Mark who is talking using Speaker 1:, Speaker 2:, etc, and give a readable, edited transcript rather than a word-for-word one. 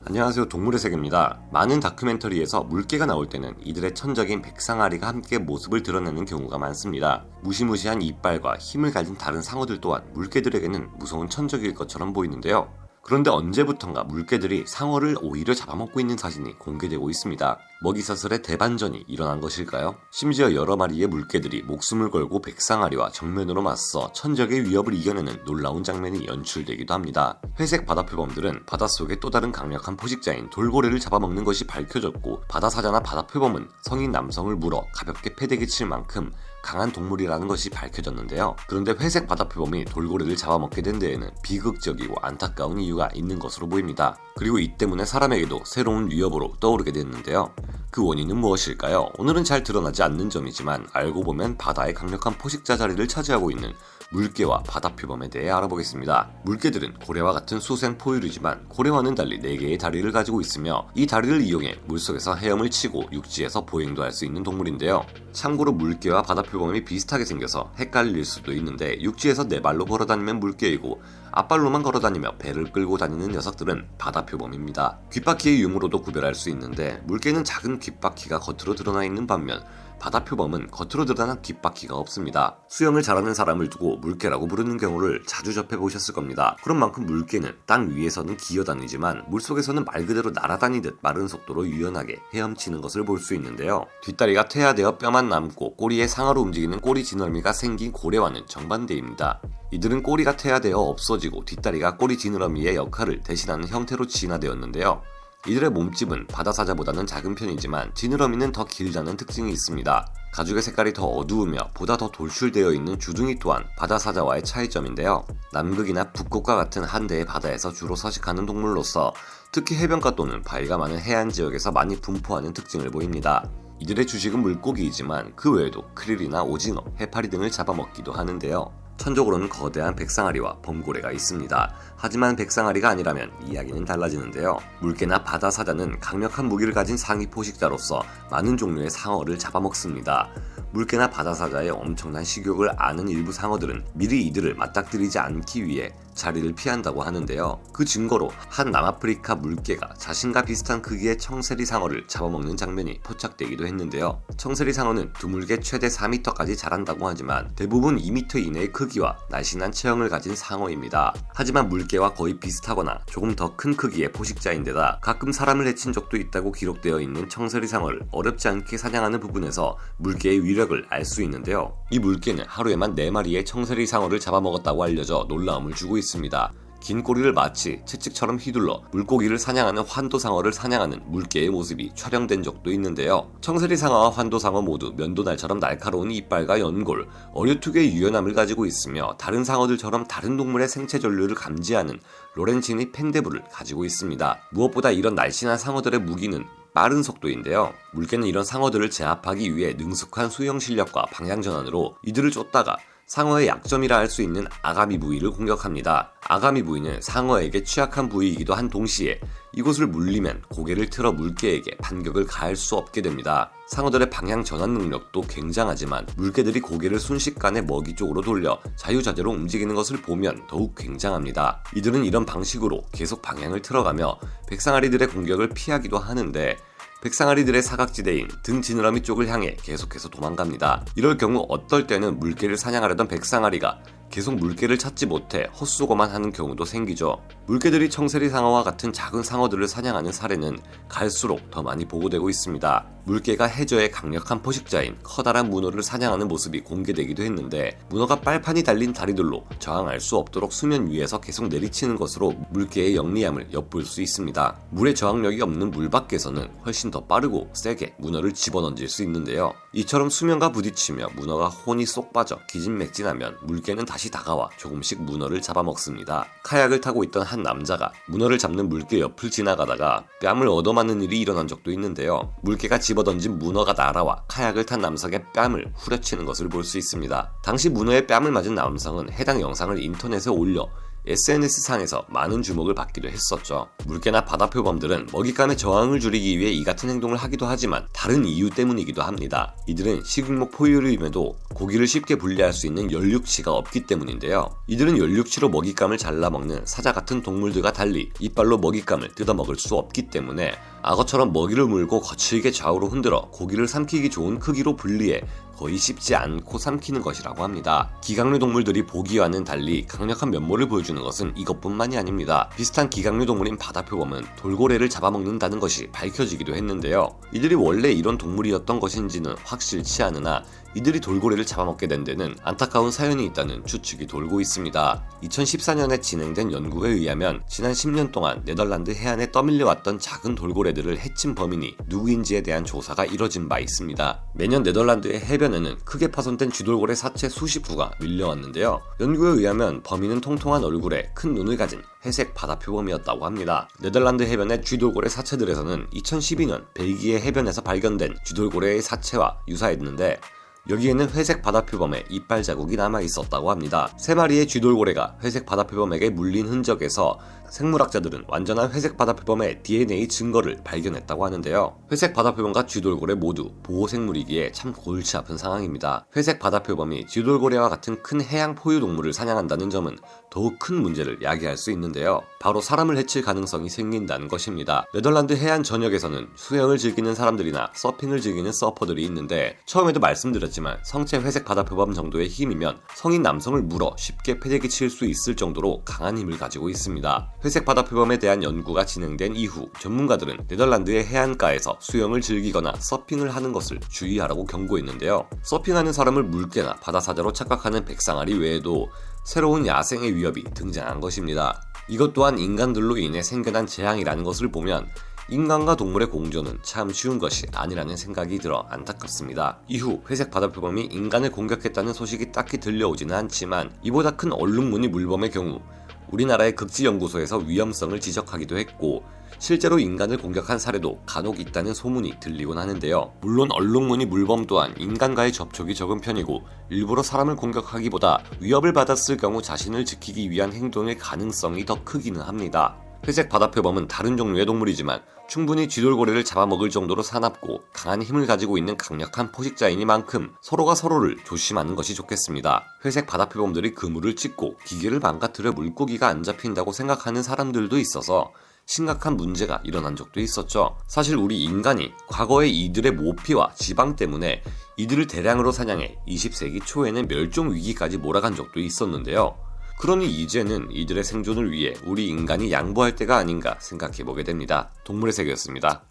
Speaker 1: 안녕하세요, 동물의 세계입니다. 많은 다큐멘터리에서 물개가 나올 때는 이들의 천적인 백상아리가 함께 모습을 드러내는 경우가 많습니다. 무시무시한 이빨과 힘을 가진 다른 상어들 또한 물개들에게는 무서운 천적일 것처럼 보이는데요. 그런데 언제부턴가 물개들이 상어를 오히려 잡아먹고 있는 사진이 공개되고 있습니다. 먹이사슬의 대반전이 일어난 것일까요? 심지어 여러 마리의 물개들이 목숨을 걸고 백상아리와 정면으로 맞서 천적의 위협을 이겨내는 놀라운 장면이 연출되기도 합니다. 회색 바다표범들은 바닷속의 또 다른 강력한 포식자인 돌고래를 잡아먹는 것이 밝혀졌고, 바다사자나 바다표범은 성인 남성을 물어 가볍게 패대기 칠 만큼 강한 동물이라는 것이 밝혀졌는데요. 그런데 회색 바다표범이 돌고래를 잡아먹게 된 데에는 비극적이고 안타까운 이유가 있는 것으로 보입니다. 그리고 이 때문에 사람에게도 새로운 위협으로 떠오르게 됐는데요. 그 원인은 무엇일까요? 오늘은 잘 드러나지 않는 점이지만 알고 보면 바다의 강력한 포식자 자리를 차지하고 있는 물개와 바다표범에 대해 알아보겠습니다. 물개들은 고래와 같은 수생 포유류지만 고래와는 달리 4개의 다리를 가지고 있으며, 이 다리를 이용해 물속에서 헤엄을 치고 육지에서 보행도 할 수 있는 동물인데요. 참고로 물개와 바다표범이 비슷하게 생겨서 헷갈릴 수도 있는데, 육지에서 4발로 걸어다니면 물개이고 앞발로만 걸어다니며 배를 끌고 다니는 녀석들은 바다표범입니다. 귓바퀴의 유무로도 구별할 수 있는데, 물개는 작은 귓바퀴가 겉으로 드러나 있는 반면 바다표범은 겉으로 드러난 귓바퀴가 없습니다. 수영을 잘하는 사람을 두고 물개라고 부르는 경우를 자주 접해보셨을 겁니다. 그런 만큼 물개는 땅 위에서는 기어다니지만 물속에서는 말 그대로 날아다니듯 빠른 속도로 유연하게 헤엄치는 것을 볼 수 있는데요. 뒷다리가 퇴화되어 뼈만 남고 꼬리에 상하로 움직이는 꼬리 지느러미가 생긴 고래와는 정반대입니다. 이들은 꼬리가 퇴화되어 없어지고 뒷다리가 꼬리 지느러미의 역할을 대신하는 형태로 진화되었는데요. 이들의 몸집은 바다사자보다는 작은 편이지만 지느러미는 더 길다는 특징이 있습니다. 가죽의 색깔이 더 어두우며 보다 더 돌출되어 있는 주둥이 또한 바다사자와의 차이점인데요. 남극이나 북극과 같은 한대의 바다에서 주로 서식하는 동물로서 특히 해변가 또는 바위가 많은 해안 지역에서 많이 분포하는 특징을 보입니다. 이들의 주식은 물고기이지만 그 외에도 크릴이나 오징어, 해파리 등을 잡아먹기도 하는데요. 천적으로는 거대한 백상아리와 범고래가 있습니다. 하지만 백상아리가 아니라면 이야기는 달라지는데요. 물개나 바다사자는 강력한 무기를 가진 상위 포식자로서 많은 종류의 상어를 잡아먹습니다. 물개나 바다사자의 엄청난 식욕을 아는 일부 상어들은 미리 이들을 맞닥뜨리지 않기 위해 자리를 피한다고 하는데요. 그 증거로 한 남아프리카 물개가 자신과 비슷한 크기의 청세리 상어를 잡아먹는 장면이 포착되기도 했는데요. 청세리 상어는 드물게 최대 4m까지 자란다고 하지만 대부분 2m 이내의 크기와 날씬한 체형을 가진 상어입니다. 하지만 물개와 거의 비슷하거나 조금 더 큰 크기의 포식자인데다 가끔 사람을 해친 적도 있다고 기록되어 있는 청세리 상어를 어렵지 않게 사냥하는 부분에서 물개의 위력을 알 수 있는데요. 이 물개는 하루에만 4마리의 청세리 상어를 잡아먹었다고 알려져 놀라움을 주고 있습니다. 긴 꼬리를 마치 채찍처럼 휘둘러 물고기를 사냥하는 환도상어를 사냥하는 물개의 모습이 촬영된 적도 있는데요. 청세리 상어와 환도상어 모두 면도날처럼 날카로운 이빨과 연골, 어류특유의 유연함을 가지고 있으며 다른 상어들처럼 다른 동물의 생체 전류를 감지하는 로렌치니 팽대부를 가지고 있습니다. 무엇보다 이런 날씬한 상어들의 무기는 빠른 속도인데요. 물개는 이런 상어들을 제압하기 위해 능숙한 수영 실력과 방향 전환으로 이들을 쫓다가 상어의 약점이라 할 수 있는 아가미 부위를 공격합니다. 아가미 부위는 상어에게 취약한 부위이기도 한 동시에 이곳을 물리면 고개를 틀어 물개에게 반격을 가할 수 없게 됩니다. 상어들의 방향 전환 능력도 굉장하지만 물개들이 고개를 순식간에 먹이 쪽으로 돌려 자유자재로 움직이는 것을 보면 더욱 굉장합니다. 이들은 이런 방식으로 계속 방향을 틀어가며 백상아리들의 공격을 피하기도 하는데, 백상아리들의 사각지대인 등 지느러미 쪽을 향해 계속해서 도망갑니다. 이럴 경우 어떨 때는 물개를 사냥하려던 백상아리가 계속 물개를 찾지 못해 헛수고만 하는 경우도 생기죠. 물개들이 청세리 상어와 같은 작은 상어들을 사냥하는 사례는 갈수록 더 많이 보고되고 있습니다. 물개가 해저의 강력한 포식자인 커다란 문어를 사냥하는 모습이 공개되기도 했는데, 문어가 빨판이 달린 다리들로 저항할 수 없도록 수면 위에서 계속 내리치는 것으로 물개의 영리함을 엿볼 수 있습니다. 물에 저항력이 없는 물 밖에서는 훨씬 더 빠르고 세게 문어를 집어던질 수 있는데요. 이처럼 수면과 부딪히며 문어가 혼이 쏙 빠져 기진맥진하면 물개는 다시 다가와 조금씩 문어를 잡아먹습니다. 카약을 타고 있던 한 남자가 문어를 잡는 물개 옆을 지나가다가 뺨을 얻어맞는 일이 일어난 적도 있는데요. 물개가 집어던진 문어가 날아와 카약을 탄 남성의 뺨을 후려치는 것을 볼 수 있습니다. 당시 문어의 뺨을 맞은 남성은 해당 영상을 인터넷에 올려 SNS상에서 많은 주목을 받기도 했었죠. 물개나 바다표범들은 먹잇감의 저항을 줄이기 위해 이 같은 행동을 하기도 하지만 다른 이유 때문이기도 합니다. 이들은 식육목 포유류임에도 고기를 쉽게 분리할 수 있는 연육치가 없기 때문인데요. 이들은 연육치로 먹잇감을 잘라먹는 사자 같은 동물들과 달리 이빨로 먹잇감을 뜯어먹을 수 없기 때문에 악어처럼 먹이를 물고 거칠게 좌우로 흔들어 고기를 삼키기 좋은 크기로 분리해 거의 씹지 않고 삼키는 것이라고 합니다. 기각류 동물들이 보기와는 달리 강력한 면모를 보여주는 것은 이것뿐만이 아닙니다. 비슷한 기각류 동물인 바다표범은 돌고래를 잡아먹는다는 것이 밝혀지기도 했는데요. 이들이 원래 이런 동물이었던 것인지는 확실치 않으나 이들이 돌고래를 잡아먹게 된 데는 안타까운 사연이 있다는 추측이 돌고 있습니다. 2014년에 진행된 연구에 의하면 지난 10년 동안 네덜란드 해안에 떠밀려왔던 작은 돌고래들을 해친 범인이 누구인지에 대한 조사가 이뤄진 바 있습니다. 매년 네덜란드의 해변에는 크게 파손된 쥐돌고래 사체 수십 구가 밀려왔는데요. 연구에 의하면 범인은 통통한 얼굴에 큰 눈을 가진 회색 바다표범이었다고 합니다. 네덜란드 해변의 쥐돌고래 사체들에서는 2012년 벨기에 해변에서 발견된 쥐돌고래의 사체와 유사했는데 여기에는 회색 바다표범의 이빨 자국이 남아있었다고 합니다. 3마리의 쥐돌고래가 회색 바다표범에게 물린 흔적에서 생물학자들은 완전한 회색 바다표범의 DNA 증거를 발견했다고 하는데요. 회색 바다표범과 쥐돌고래 모두 보호생물이기에 참 골치 아픈 상황입니다. 회색 바다표범이 쥐돌고래와 같은 큰 해양 포유동물을 사냥한다는 점은 더욱 큰 문제를 야기할 수 있는데요. 바로 사람을 해칠 가능성이 생긴다는 것입니다. 네덜란드 해안 전역에서는 수영을 즐기는 사람들이나 서핑을 즐기는 서퍼들이 있는데 처음에도 말씀드렸지만 성체 회색 바다표범 정도의 힘이면 성인 남성을 물어 쉽게 패대기 칠 수 있을 정도로 강한 힘을 가지고 있습니다. 회색 바다표범에 대한 연구가 진행된 이후 전문가들은 네덜란드의 해안가에서 수영을 즐기거나 서핑을 하는 것을 주의하라고 경고했는데요. 서핑하는 사람을 물개나 바다사자로 착각하는 백상아리 외에도 새로운 야생의 위협이 등장한 것입니다. 이것 또한 인간들로 인해 생겨난 재앙이라는 것을 보면 인간과 동물의 공존은 참 쉬운 것이 아니라는 생각이 들어 안타깝습니다. 이후 회색 바다표범이 인간을 공격했다는 소식이 딱히 들려오지는 않지만 이보다 큰 얼룩무늬 물범의 경우 우리나라의 극지연구소에서 위험성을 지적하기도 했고 실제로 인간을 공격한 사례도 간혹 있다는 소문이 들리곤 하는데요. 물론 얼룩무늬 물범 또한 인간과의 접촉이 적은 편이고 일부러 사람을 공격하기보다 위협을 받았을 경우 자신을 지키기 위한 행동의 가능성이 더 크기는 합니다. 회색 바다표범은 다른 종류의 동물이지만 충분히 쥐돌고래를 잡아먹을 정도로 사납고 강한 힘을 가지고 있는 강력한 포식자이니만큼 서로가 서로를 조심하는 것이 좋겠습니다. 회색 바다표범들이 그물을 찢고 기계를 망가뜨려 물고기가 안 잡힌다고 생각하는 사람들도 있어서 심각한 문제가 일어난 적도 있었죠. 사실 우리 인간이 과거에 이들의 모피와 지방 때문에 이들을 대량으로 사냥해 20세기 초에는 멸종 위기까지 몰아간 적도 있었는데요. 그러니 이제는 이들의 생존을 위해 우리 인간이 양보할 때가 아닌가 생각해보게 됩니다. 동물의 세계였습니다.